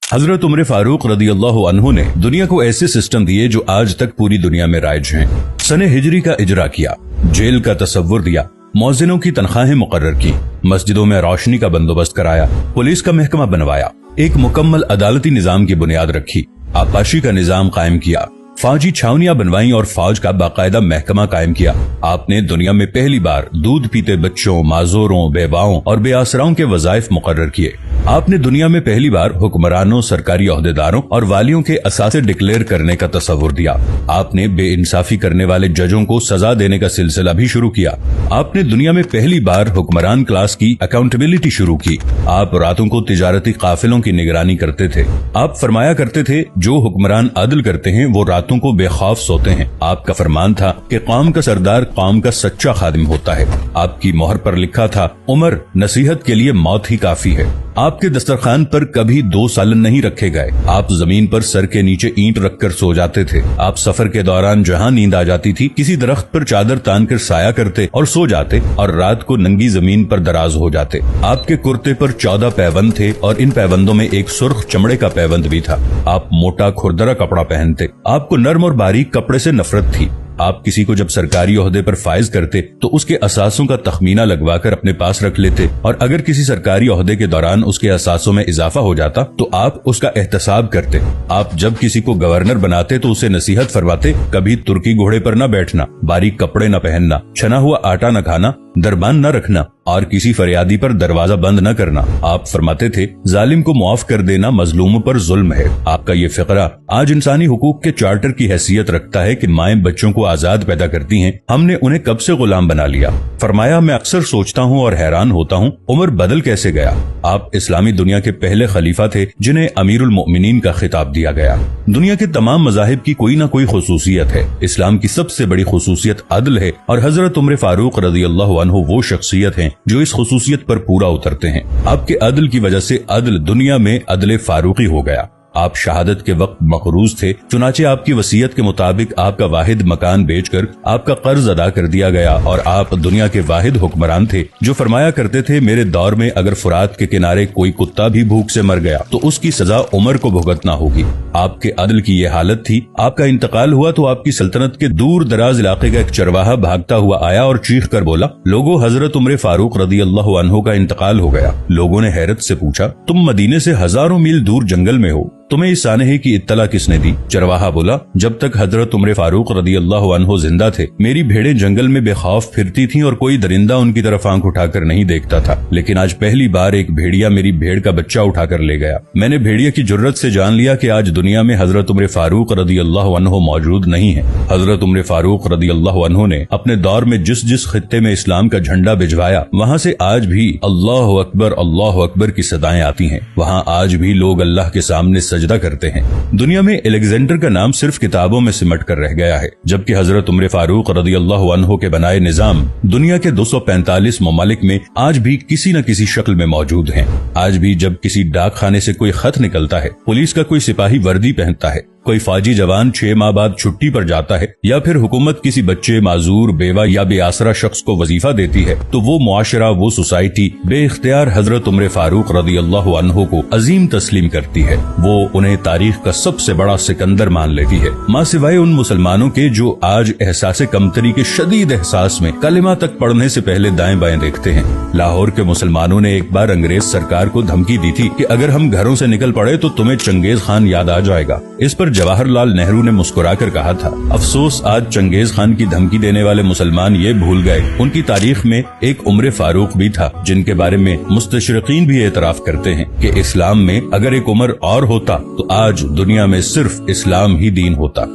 हजरत उमर फारूक रदियल्लाहु अन्हु ने दुनिया को ऐसे सिस्टम दिए जो आज तक पूरी दुनिया में राइज हैं। सने हिजरी का इजरा किया, जेल का तसव्वुर दिया, मौजिनों की तनख्वाहें मुकर्रर की, मस्जिदों में रोशनी का बंदोबस्त कराया, पुलिस का महकमा बनवाया, एक मुकम्मल अदालती निजाम की बुनियाद रखी, आबपाशी का निजाम कायम किया, फौजी छावनियां बनवाई और फौज का बाकायदा महकमा कायम किया। आपने दुनिया में पहली बार दूध पीते बच्चों, माजूरों, बेवाओं और बेआसराओं के वज़ाइफ मुकर्रर किए। आपने दुनिया में पहली बार हुक्मरानों, सरकारी ओहदेदारों और वालियों के असासे डिक्लेयर करने का तसव्वुर दिया। आपने बेइंसाफी करने वाले जजों को सजा देने का सिलसिला भी शुरू किया। आपने दुनिया में पहली बार हुक्मरान क्लास की अकाउंटेबिलिटी शुरू की। आप रातों को तिजारती काफिलों की निगरानी करते थे। आप फरमाया करते थे, जो हुक्मरान अदल करते हैं वो रातों को बेखौफ सोते हैं। आपका फरमान था कि कौम का सरदार कौम का सच्चा खादिम होता है। आपकी मोहर पर लिखा था, उमर नसीहत के लिए मौत ही काफी है। आपके दस्तरखान पर कभी 2 सालन नहीं रखे गए। आप जमीन पर सर के नीचे ईंट रखकर सो जाते थे। आप सफर के दौरान जहां नींद आ जाती थी, किसी दरख्त पर चादर तान कर साया करते और सो जाते और रात को नंगी जमीन पर दराज हो जाते। आपके कुर्ते पर 14 पैबंद थे और इन पैबंदों में एक सुर्ख चमड़े का पैबंद भी था। आप मोटा खुरदरा कपड़ा पहनते। आपको नर्म और बारीक कपड़े से नफरत थी। आप किसी को जब सरकारी ओहदे पर फाइज करते तो उसके असासों का तखमीना लगवाकर अपने पास रख लेते और अगर किसी सरकारी ओहदे के दौरान उसके असासों में इजाफा हो जाता तो आप उसका एहतसाब करते। आप जब किसी को गवर्नर बनाते तो उसे नसीहत फरमाते, कभी तुर्की घोड़े पर न बैठना, बारीक कपड़े न पहनना, छना हुआ आटा न खाना, दरबान न रखना और किसी फरियादी पर दरवाजा बंद न करना। आप फरमाते थे, जालिम को मुआफ कर देना मजलूमों पर जुल्म है। आपका ये फिक्रा आज इंसानी हुकूक के चार्टर की हैसियत रखता है कि माएं बच्चों को आजाद पैदा करती हैं, हमने उन्हें कब से गुलाम बना लिया। फरमाया, मैं अक्सर सोचता हूँ और हैरान होता हूँ, उमर बदल कैसे गया। आप इस्लामी दुनिया के पहले खलीफा थे जिन्हें अमीरुल मोमिनीन का खिताब दिया गया। दुनिया के तमाम मज़ाहिब की कोई न कोई खुसूसियत है। इस्लाम की सबसे बड़ी खुसूसियत अदल है और हजरत उमर फारूक रदियल्लाहु अन्हु वो शख्सियत हैं जो इस खुसूसियत पर पूरा उतरते हैं। आपके अदल की वजह से अदल दुनिया में अदले फारूकी हो गया। आप शहादत के वक्त मकरूज थे, चुनाचे आपकी वसीयत के मुताबिक आपका वाहिद मकान बेचकर आपका कर्ज अदा कर दिया गया और आप दुनिया के वाहिद हुक्मरान थे जो फरमाया करते थे, मेरे दौर में अगर फुरात के किनारे कोई कुत्ता भी भूख से मर गया तो उसकी सजा उमर को भुगतना होगी। आपके अदल की ये हालत थी। आपका इंतकाल हुआ तो आपकी सल्तनत के दूर दराज इलाके का एक चरवाहा भागता हुआ आया और चीख कर बोला, लोगों, हजरत उमर फारूक रदियल्लाहु अन्हु का इंतकाल हो गया। लोगों ने हैरत से पूछा, तुम मदीने से हजारों मील दूर जंगल में हो, तुम्हें इस सानहे की इत्तला किसने दी। चरवाहा बोला, जब तक हजरत उमर फारूक रदियल्लाहु अन्हु जिंदा थे मेरी भेड़ें जंगल में बेखौफ फिरती थीं और कोई दरिंदा उनकी तरफ आंख उठाकर नहीं देखता था, लेकिन आज पहली बार एक भेड़िया मेरी भेड़ का बच्चा उठाकर ले गया। मैंने भेड़िया की जुर्रत से जान लिया कि आज दुनिया में हजरत उमर फारूक रदियल्लाहु अन्हु मौजूद नहीं है। हजरत उमर फारूक रदियल्लाहु अन्हु ने अपने दौर में जिस जिस खित्ते में इस्लाम का झंडा भिजवाया वहाँ से आज भी अल्लाह अकबर की सदाएं आती हैं। वहाँ आज भी लोग अल्लाह के सामने सजदा करते हैं। दुनिया में अलेक्जेंडर का नाम सिर्फ किताबों में सिमट कर रह गया है, जबकि हजरत उमर फारूक रदियल्लाहु अन्हु के बनाए निजाम दुनिया के 245 ममालिक में आज भी किसी न किसी शक्ल में मौजूद हैं। आज भी जब किसी डाक खाने से कोई खत निकलता है, पुलिस का कोई सिपाही वर्दी पहनता है, कोई फौजी जवान 6 माह बाद छुट्टी पर जाता है या फिर हुकूमत किसी बच्चे, माजूर, बेवा या बेआसरा शख्स को वजीफा देती है तो वो मुआशरा, वो सोसाइटी बेइख्तियार हजरत उमर फारूक रदियल्लाहु अन्हु को अजीम तस्लीम करती है। वो उन्हें तारीख का सबसे बड़ा सिकंदर मान लेती है, मां सिवाय उन मुसलमानों के जो आज एहसास कमतरी के शदीद एहसास में कलिमा तक पढ़ने से पहले दाएं बाएं देखते हैं। लाहौर के मुसलमानों ने एक बार अंग्रेज सरकार को धमकी दी थी कि अगर हम घरों से निकल पड़े तो तुम्हें चंगेज खान याद आ जाएगा। इस पर जवाहरलाल नेहरू ने मुस्कुराकर कहा था, अफसोस आज चंगेज खान की धमकी देने वाले मुसलमान ये भूल गए उनकी तारीख में एक उमर फारूक भी था, जिनके बारे में मुस्तशरिकीन भी एतराफ करते हैं कि इस्लाम में अगर एक उमर और होता तो आज दुनिया में सिर्फ इस्लाम ही दीन होता।